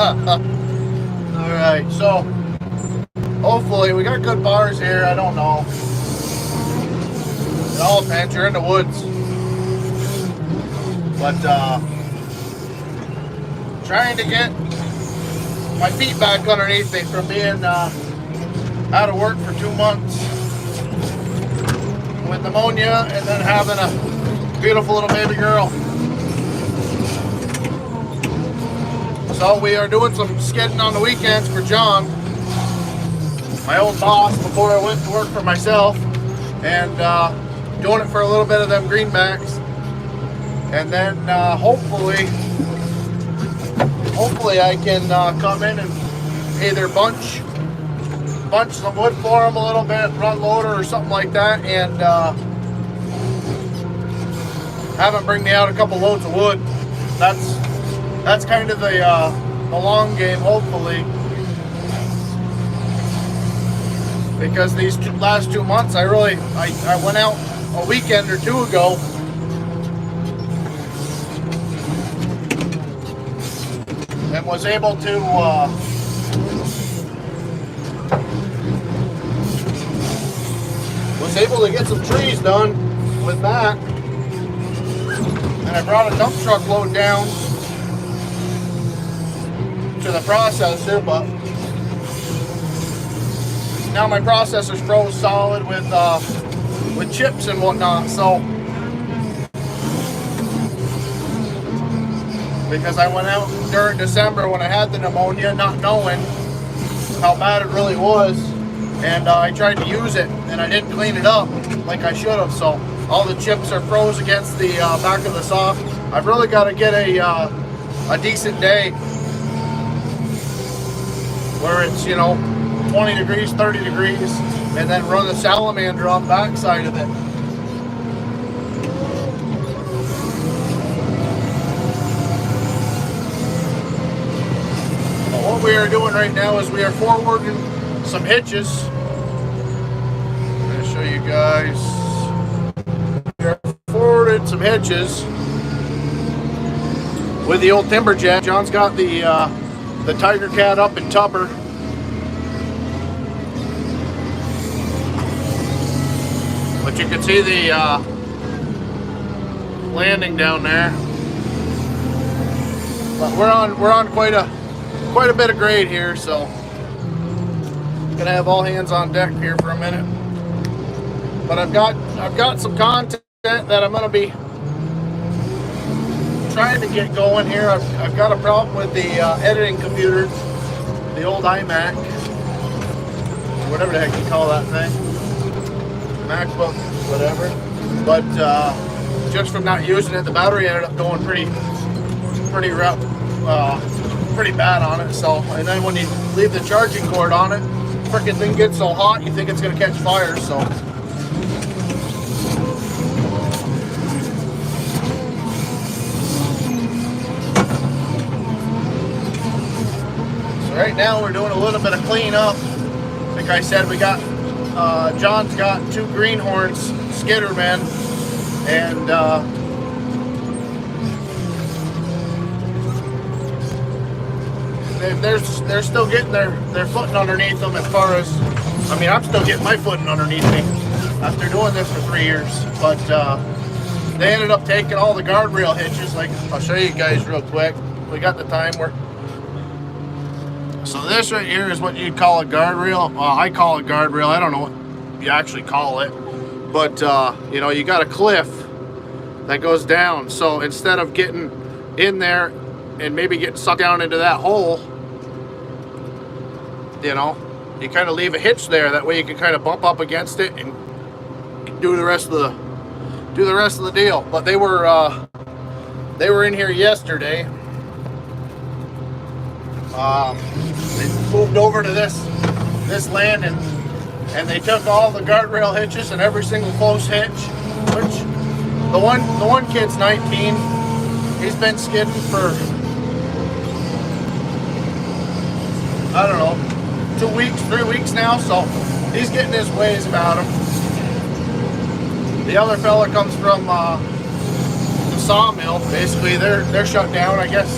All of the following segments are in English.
Alright, so hopefully we got good bars here. I don't know. It all depends. You're in the woods. But trying to get my feet back underneath me from being out of work for 2 months with pneumonia and then having a beautiful little baby girl. So we are doing some skidding on the weekends for John, my old boss, before I went to work for myself, and doing it for a little bit of them greenbacks, and then hopefully I can come in and either bunch some wood for him a little bit, run loader or something like that, and have him bring me out a couple loads of wood. That's kind of the long game, hopefully, because these last 2 months I went out a weekend or two ago and was able to get some trees done with that, and I brought a dump truck load down to the processor, but now my processor's froze solid with chips and whatnot, so because I went out during December when I had the pneumonia, not knowing how bad it really was, and I tried to use it and I didn't clean it up like I should have, so all the chips are froze against the back of the saw. I've really got to get a decent day where it's, 20 degrees, 30 degrees, and then run the salamander on the back side of it. But what we are doing right now is we are forwarding some hitches. I'm going to show you guys. We are forwarding some hitches with the old Timberjet. John's got the Tiger Cat up in Tupper. But you can see the landing down there. But we're on quite a bit of grade here, so gonna have all hands on deck here for a minute. But I've got some content that I'm gonna be trying to get going here. I've got a problem with the editing computer, the old iMac, whatever the heck you call that thing, MacBook, whatever. But just from not using it, the battery ended up going pretty bad on it. So, and then when you leave the charging cord on it, frickin' thing gets so hot you think it's gonna catch fire. So right now we're doing a little bit of cleanup. Like I said, we got John's got 2 greenhorns skidder men, and they're still getting their footing underneath them. As far as, I mean, I'm still getting my footing underneath me after doing this for 3 years. But they ended up taking all the guardrail hitches. Like, I'll show you guys real quick. We got the time where. So this right here is what you'd call a guardrail. I call it guardrail. I don't know what you actually call it. But, you got a cliff that goes down. So instead of getting in there and maybe getting sucked down into that hole, you kind of leave a hitch there. That way you can kind of bump up against it and do the rest of the deal. But they were in here yesterday. They moved over to this land and they took all the guardrail hitches and every single close hitch, which the one kid's 19. He's been skidding for, I don't know, 2 weeks, 3 weeks now, so he's getting his ways about him. The other fella comes from the sawmill. Basically, they're shut down, I guess.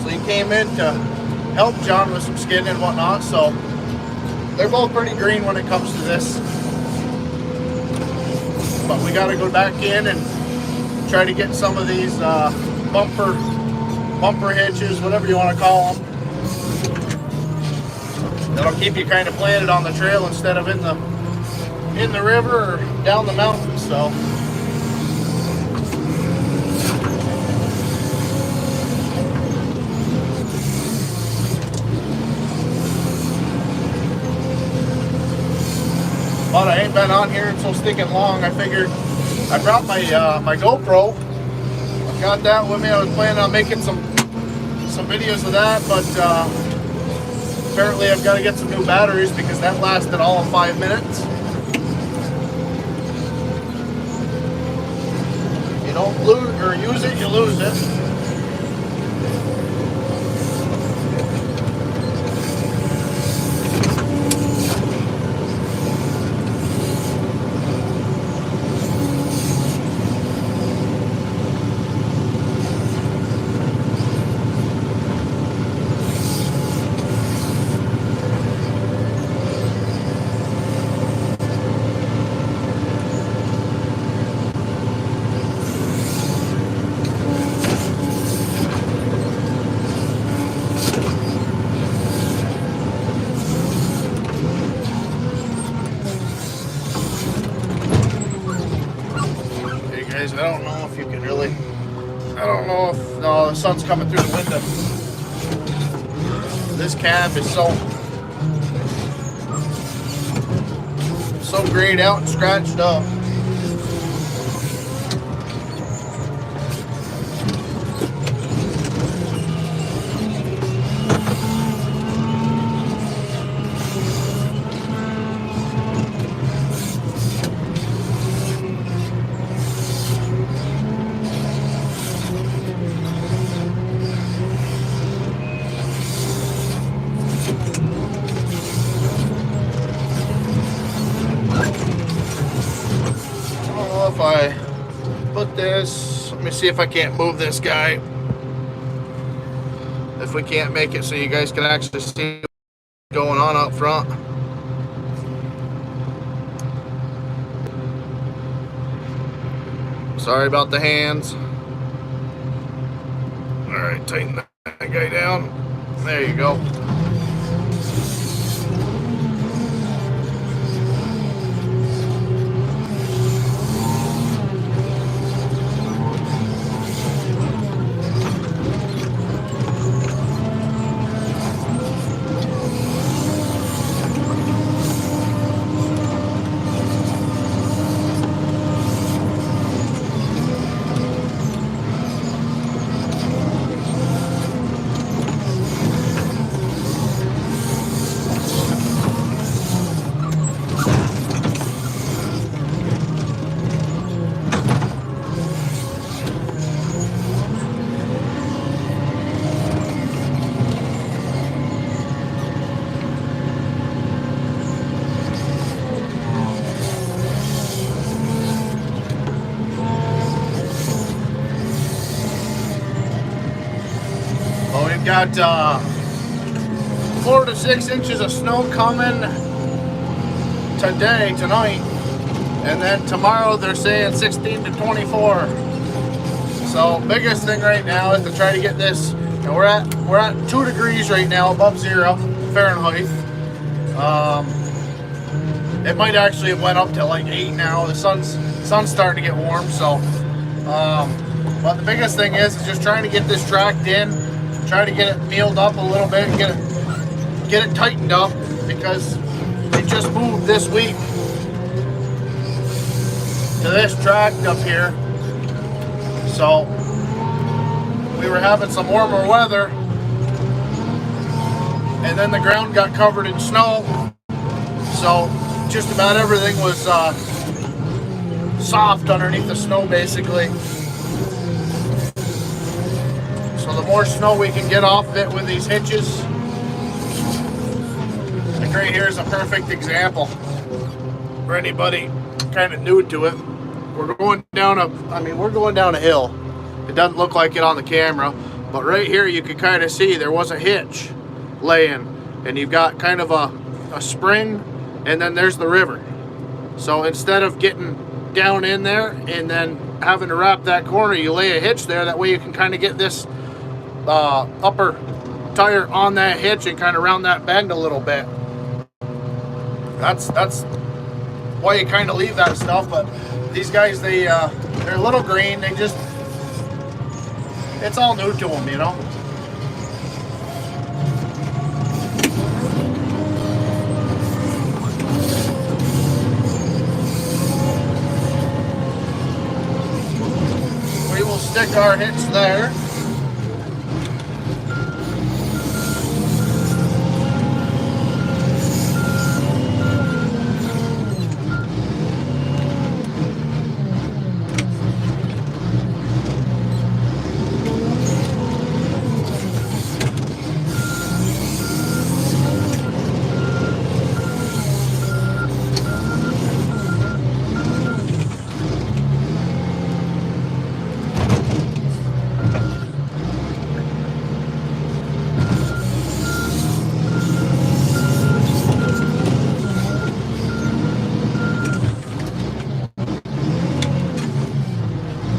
So he came in to helped John with some skidding and whatnot, so they're both pretty green when it comes to this. But we got to go back in and try to get some of these bumper hitches, whatever you want to call them. That'll keep you kind of planted on the trail instead of in the river or down the mountain. So but I ain't been on here so sticking long. I figured I brought my my GoPro. I've got that with me. I was planning on making some videos of that, but apparently I've got to get some new batteries because that lasted all of 5 minutes. You don't lose or use it, you lose it. I don't know if you can really, I don't know if, no, the sun's coming through the window. This cab is so grayed out and scratched up. If I put this, let me see if I can't move this guy. If we can't make it so you guys can actually see what's going on up front. Sorry about the hands. All right, tighten that guy down. There you go. Got 4 to 6 inches of snow coming tonight, and then tomorrow they're saying 16 to 24. So biggest thing right now is to try to get this. You know, we're at 2 degrees right now, above 0 Fahrenheit. It might actually have went up to like 8 now. The sun's starting to get warm. So, but the biggest thing is just trying to get this tracked in. Try to get it mealed up a little bit, get it tightened up, because they just moved this week to this tract up here. So we were having some warmer weather, and then the ground got covered in snow. So just about everything was soft underneath the snow, basically. So the more snow we can get off of it with these hitches. Like right here is a perfect example for anybody kind of new to it. We're going down a hill. It doesn't look like it on the camera, but right here you can kind of see there was a hitch laying, and you've got kind of a spring, and then there's the river. So instead of getting down in there and then having to wrap that corner, you lay a hitch there. That way you can kind of get this upper tire on that hitch and kind of round that bend a little bit. That's why you kind of leave that stuff. But these guys, they're a little green. They just, it's all new to them, you know. We will stick our hitch there.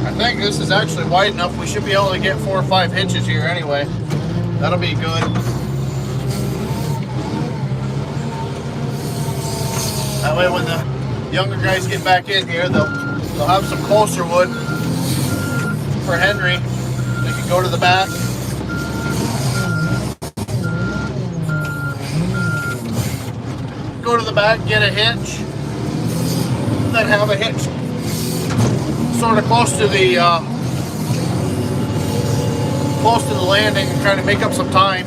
I think this is actually wide enough. We should be able to get 4 or 5 hitches here anyway. That'll be good. That way when the younger guys get back in here, they'll have some closer wood for Henry. They can go to the back. Go to the back, get a hitch, and then have a hitch sort of close to the landing and kind of make up some time.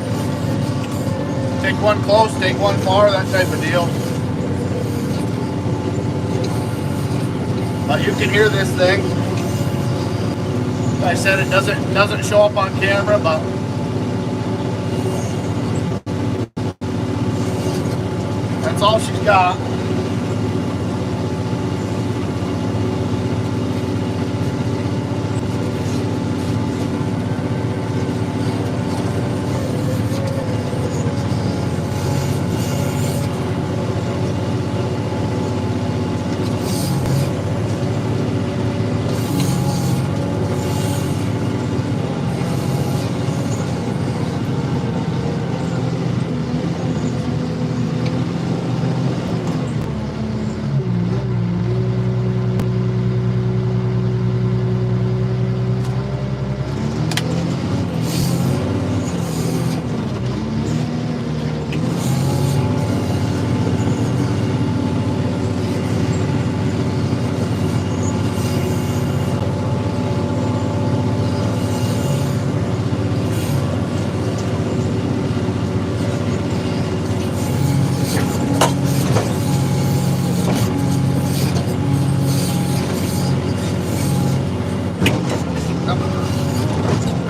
Take one close, take one far, that type of deal. But you can hear this thing. Like I said, it doesn't show up on camera, but that's all she's got.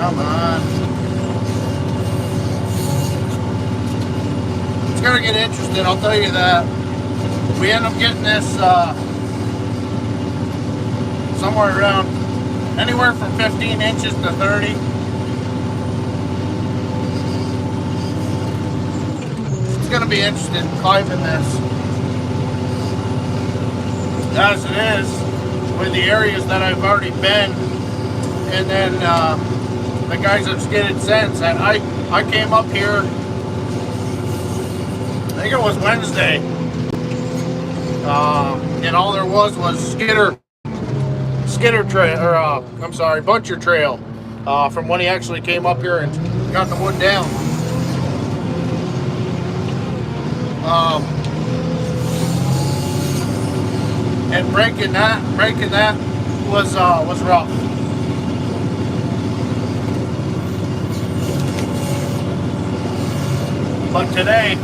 Come on. It's gonna get interesting, I'll tell you that. We end up getting this somewhere around anywhere from 15 inches to 30. It's gonna be interesting climbing this. As it is, with the areas that I've already been, and then the guys have skidded since. And I came up here, I think it was Wednesday, and all there was skidder trail, or I'm sorry, buncher trail, from when he actually came up here and got the wood down. And breaking that was rough. But today,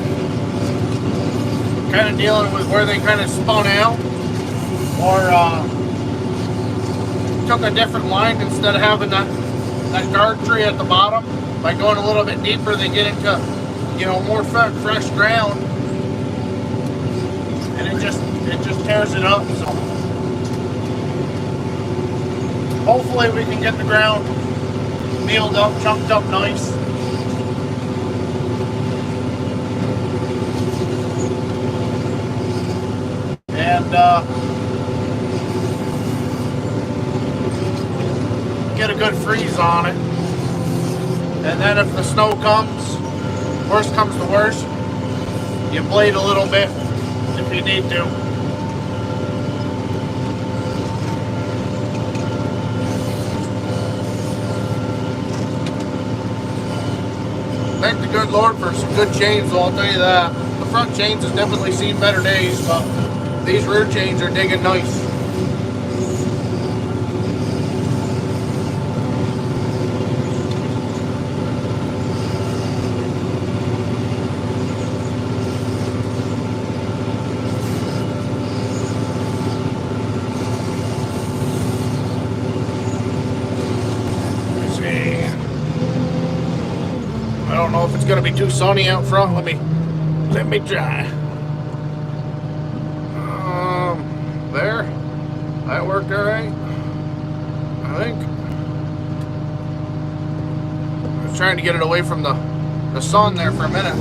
kind of dealing with where they kind of spun out, or took a different line instead of having that guard tree at the bottom. By going a little bit deeper, they get into, more fresh ground, and it just tears it up. So hopefully we can get the ground mealed up, chunked up nice. and get a good freeze on it. And then if the snow comes, worst comes to worst, you blade a little bit if you need to. Thank the good Lord for some good chains, though, I'll tell you that. The front chains has definitely seen better days, but these rear chains are digging nice. I don't know if it's going to be too sunny out front. Let me try. There. That worked all right, I think. I was trying to get it away from the sun there for a minute.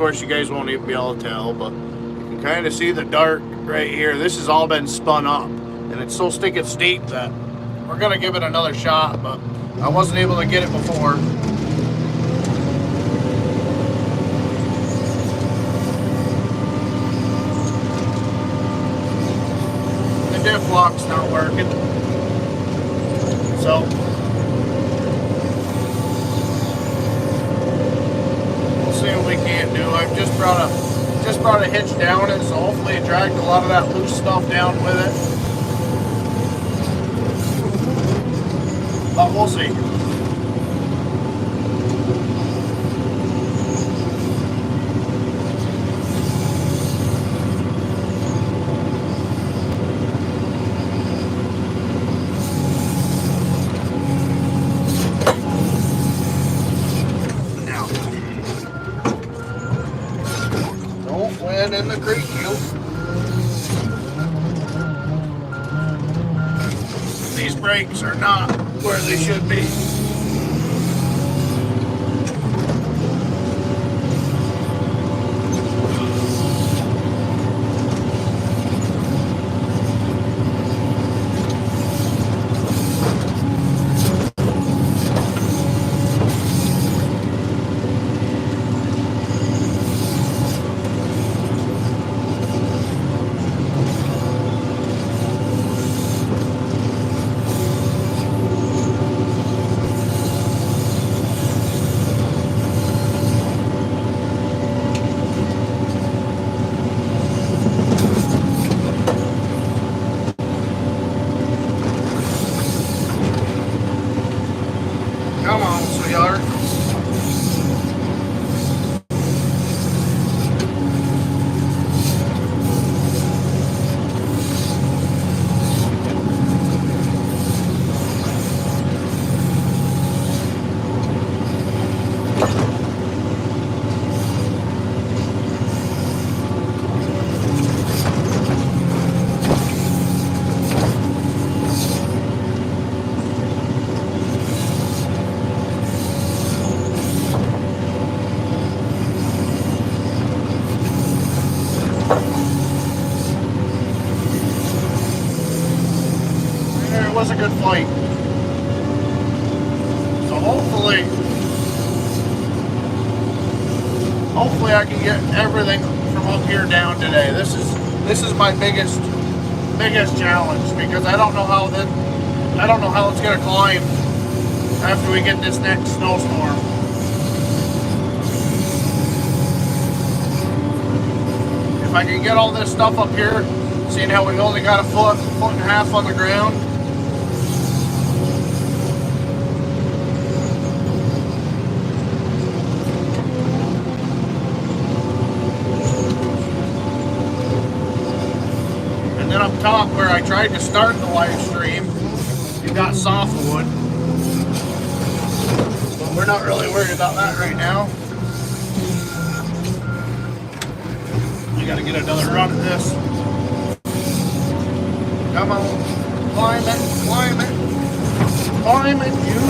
course, you guys won't even be able to tell, but you can kind of see the dark right here. This has all been spun up, and it's so stinking steep that we're going to give it another shot, but I wasn't able to get it before. The diff lock's not working, so we'll see what we can do. I've just brought a hitch down it, so hopefully it dragged a lot of that loose stuff down with it. But we'll see. Now, don't win in the creek, you. These brakes are not where they should be. Come on, sweetheart. It was a good flight. So hopefully I can get everything from up here down today. This is my biggest challenge, because I don't know how it's gonna climb after we get this next snowstorm. If I can get all this stuff up here, seeing how we've only got a foot and a half on the ground. And then up top where I tried to start the live stream, you've got softwood. But we're not really worried about that right now. I gotta get another run at this. Come on, climb it, you.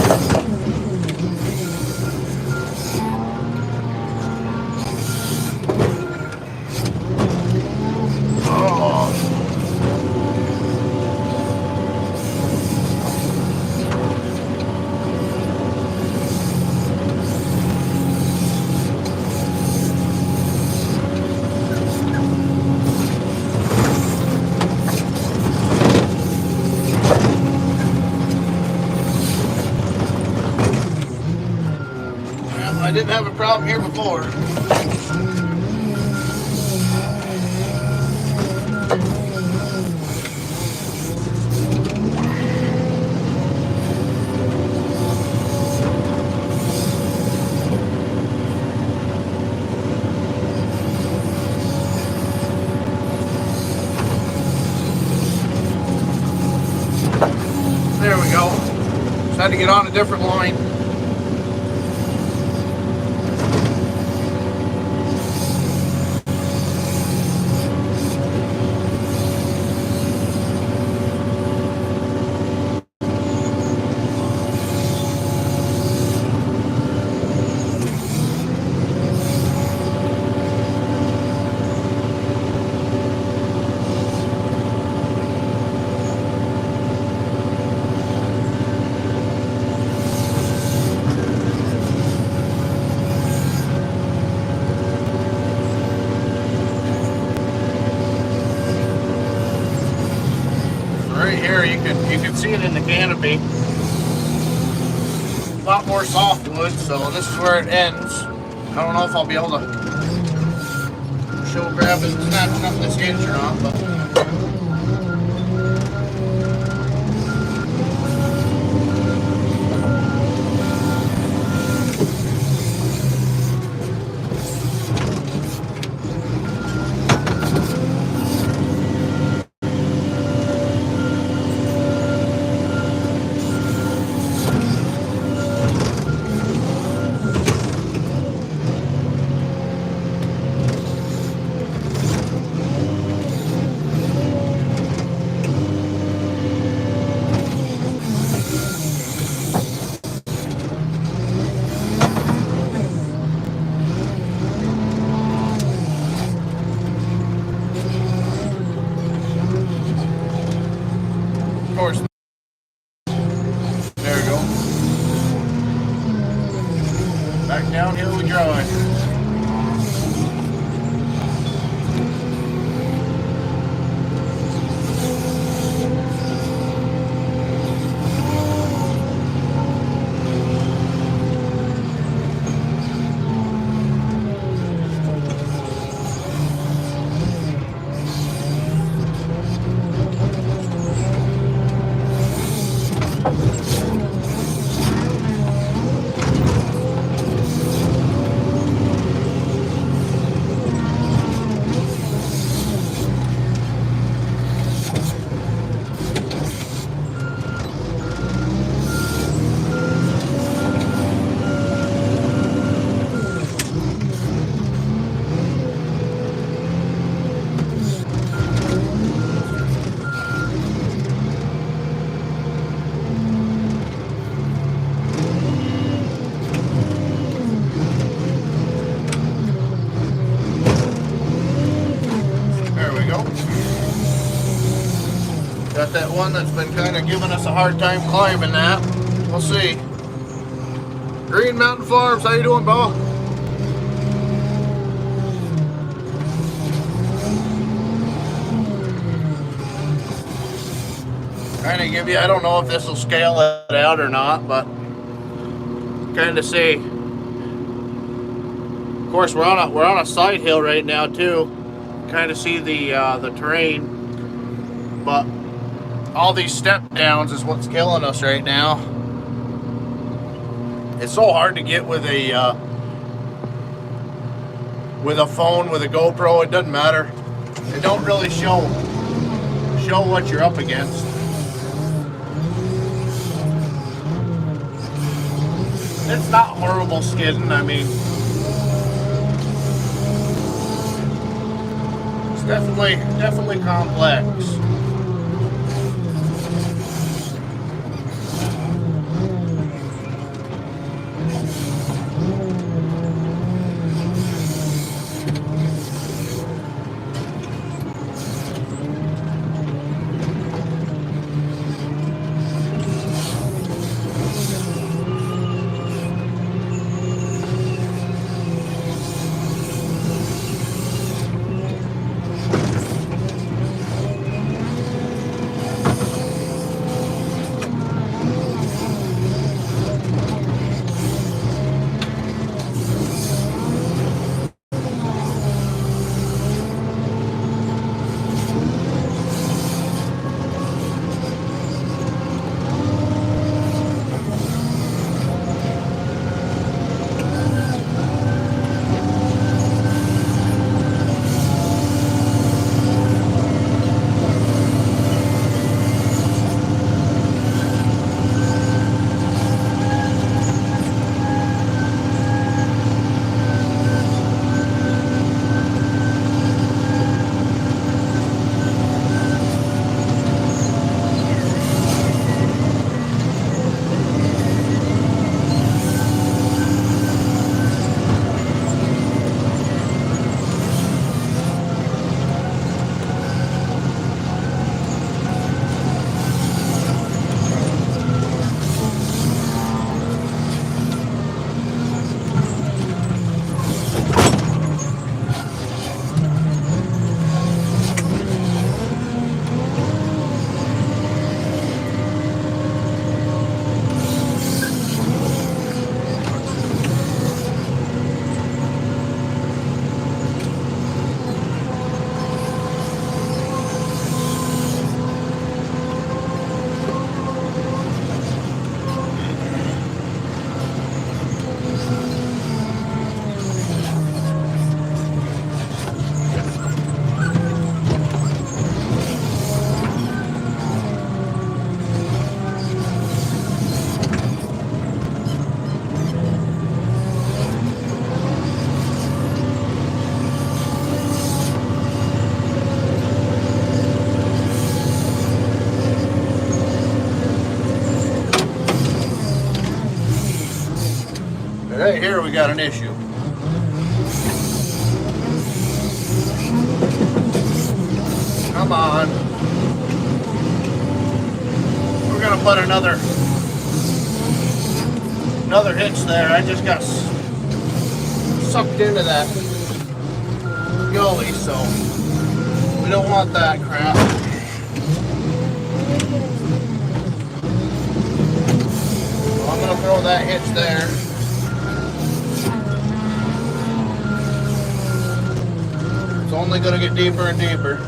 I didn't have a problem here before. There we go. Just had to get on a different line. Right here, you can see it in the canopy. A lot more softwood, so this is where it ends. I don't know if I'll be able to show grabbing, snatching up this hinge or not, but of course, there we go. Back downhill we drive. Got that one that's been kind of giving us a hard time climbing that. We'll see. Green Mountain Farms, how you doing, Bo? Kind of give you, I don't know if this will scale it out or not, but kind of see. Of course, we're on a side hill right now too. Kind of see the terrain, but all these step downs is what's killing us right now. It's so hard to get with a phone, with a GoPro. It doesn't matter. It don't really show what you're up against. It's not horrible skidding. I mean, it's definitely complex. right here we got an issue. Come on. We're gonna put another hitch there. I just got sucked into that gully, so we don't want that crap. So I'm gonna throw that hitch there. It's only gonna get deeper and deeper.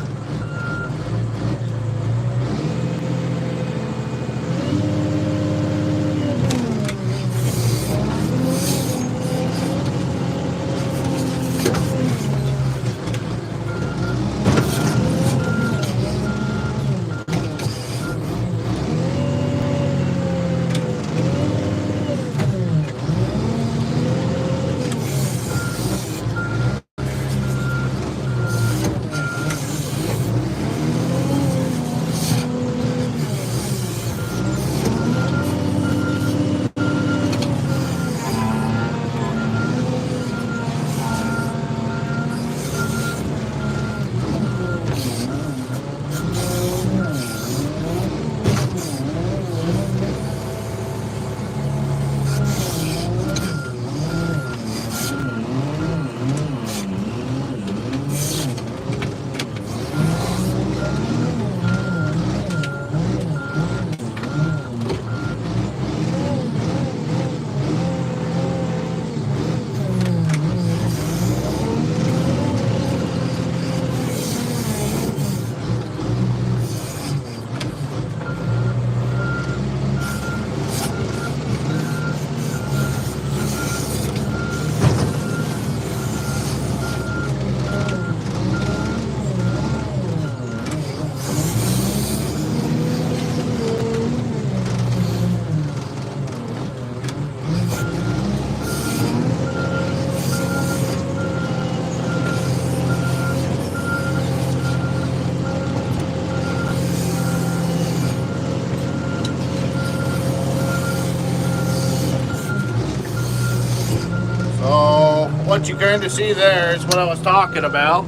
What you kind of see there is what I was talking about.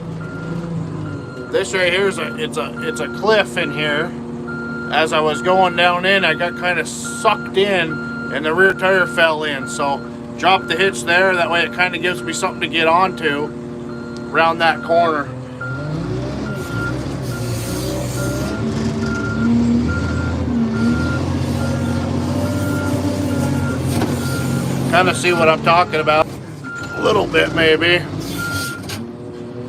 This right here is it's a cliff in here. As I was going down in, I got kind of sucked in and the rear tire fell in. So drop the hitch there, that way it kind of gives me something to get onto around that corner. Kind of see what I'm talking about. A little bit maybe.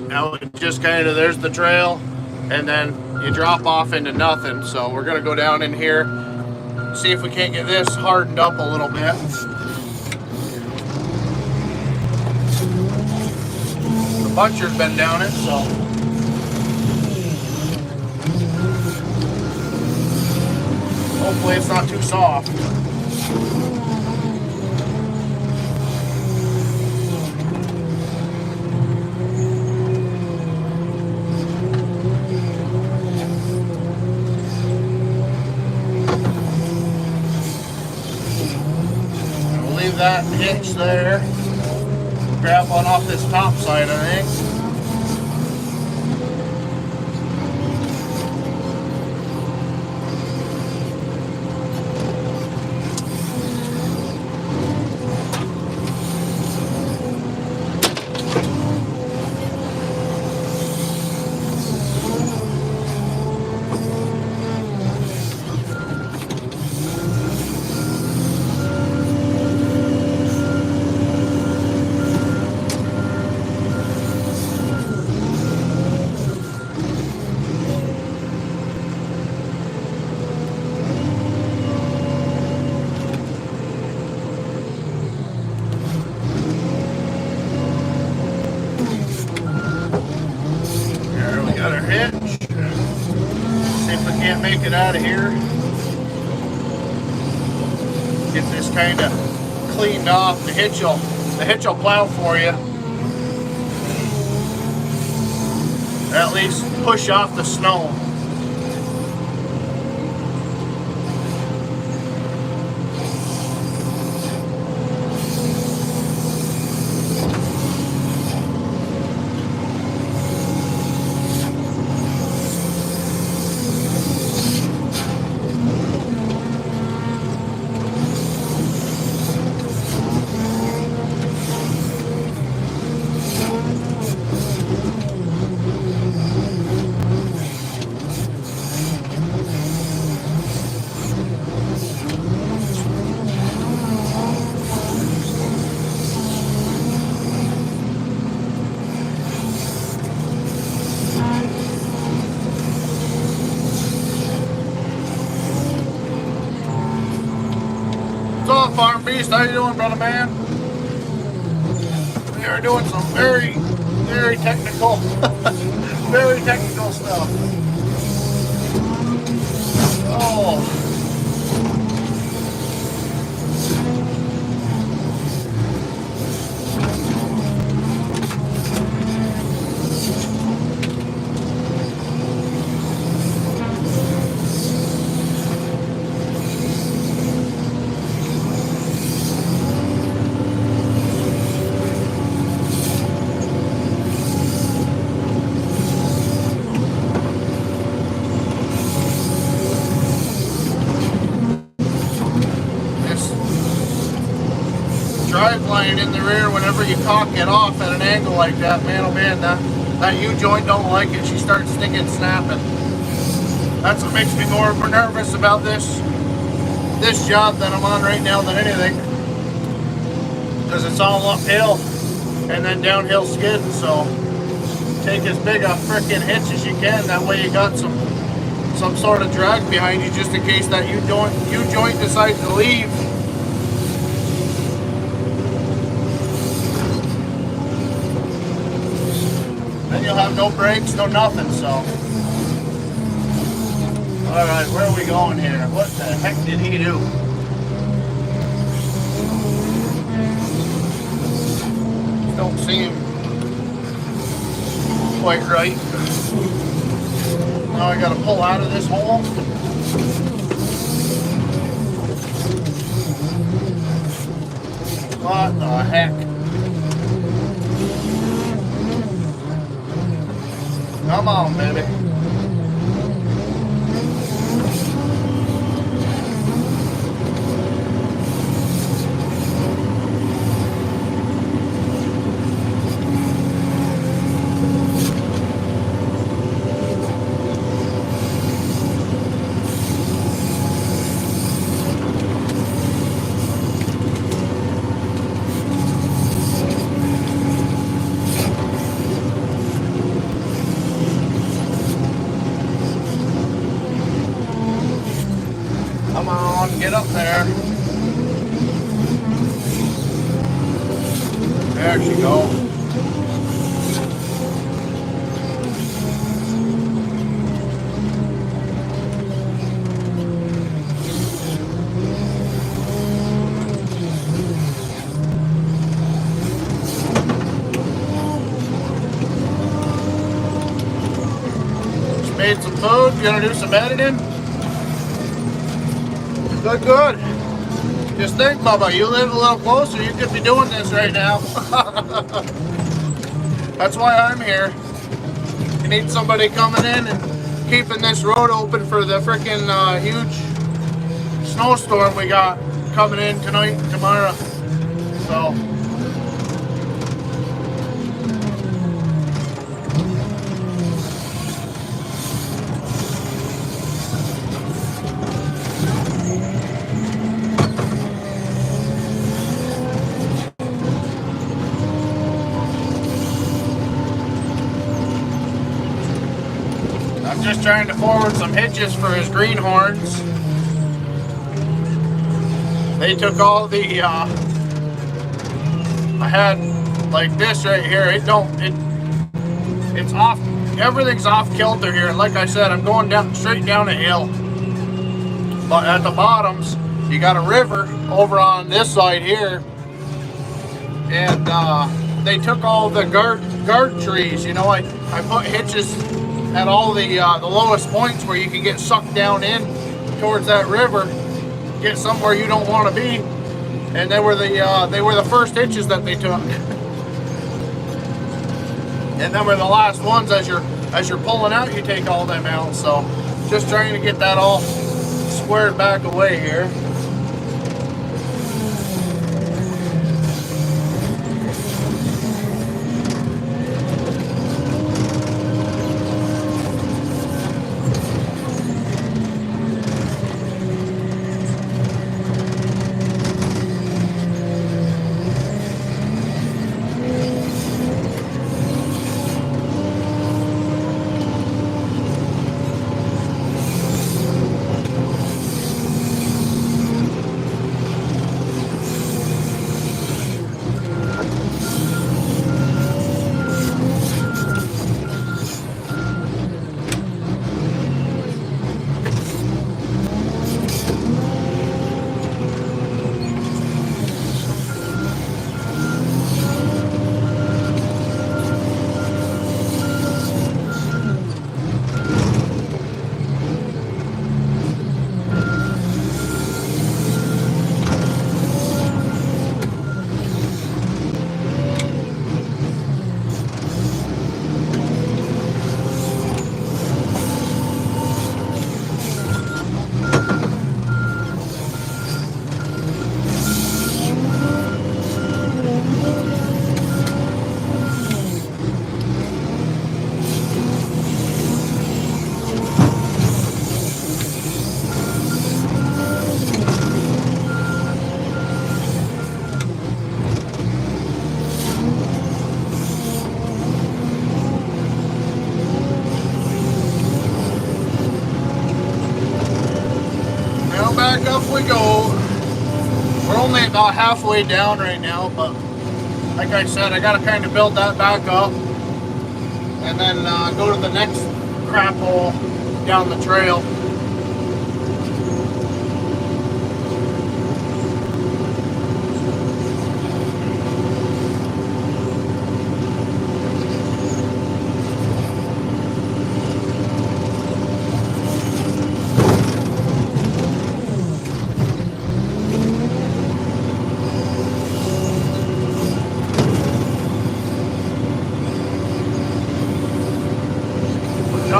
Now it just kind of, there's the trail and then you drop off into nothing. So we're gonna go down in here, see if we can't get this hardened up a little bit. The buncher's been down it, so hopefully it's not too soft. That hitch there, grab one off this top side, I think. Make it out of here. Get this kind of cleaned off. The hitch will plow for you. At least push off the snow. Farm Beast? How you doing, brother man? We are doing some very, very technical, very technical stuff. Oh. Drive line in the rear, whenever you cock it off at an angle like that, man, oh man, that U-joint don't like it. She starts stinging, snapping. That's what makes me more nervous about this job that I'm on right now than anything, because it's all uphill and then downhill skidding. So take as big a freaking hitch as you can. That way you got some sort of drag behind you, just in case that U-joint decides to leave. Then you'll have no brakes, no nothing. So, all right, where are we going here? What the heck did he do? Don't seem quite right. Now I got to pull out of this hole. What the heck? Come on, baby. Come on, get up there. There she goes. Just made some food. You gonna do some editing? Good, good. Just think, Bubba, you live a little closer, you could be doing this right now. That's why I'm here. You need somebody coming in and keeping this road open for the freaking huge snowstorm we got coming in tonight and tomorrow. So. Just trying to forward some hitches for his greenhorns. They took all the I had like this right here. It's off. Everything's off kilter here. And like I said, I'm going straight down a hill. But at the bottoms, you got a river over on this side here, and they took all the guard trees. You know, I put hitches at all the lowest points where you can get sucked down in towards that river, get somewhere you don't want to be, and they were the first hitches that they took, and then were the last ones. As you're pulling out, you take all them out. So just trying to get that all squared back away here. we go. We're only about halfway down right now, but like I said, I gotta kind of build that back up and then go to the next crap hole down the trail.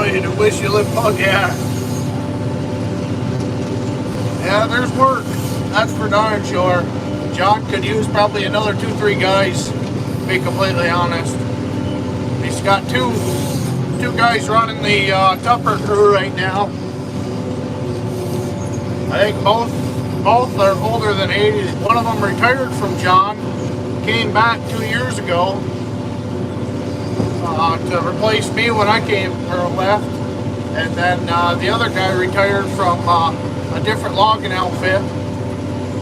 You to wish you lived bug, yeah. Yeah, there's work. That's for darn sure. John could use probably another 2-3 guys, to be completely honest. He's got two guys running the Tupper crew right now. I think both are older than 80. One of them retired from John, came back 2 years ago. To replace me when I came or left, and then the other guy retired from a different logging outfit,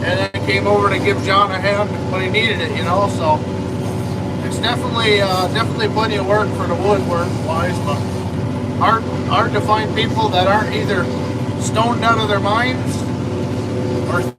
and then came over to give John a hand when he needed it, you know. So it's definitely plenty of work for the woodwork wise, but hard to find people that aren't either stoned out of their minds or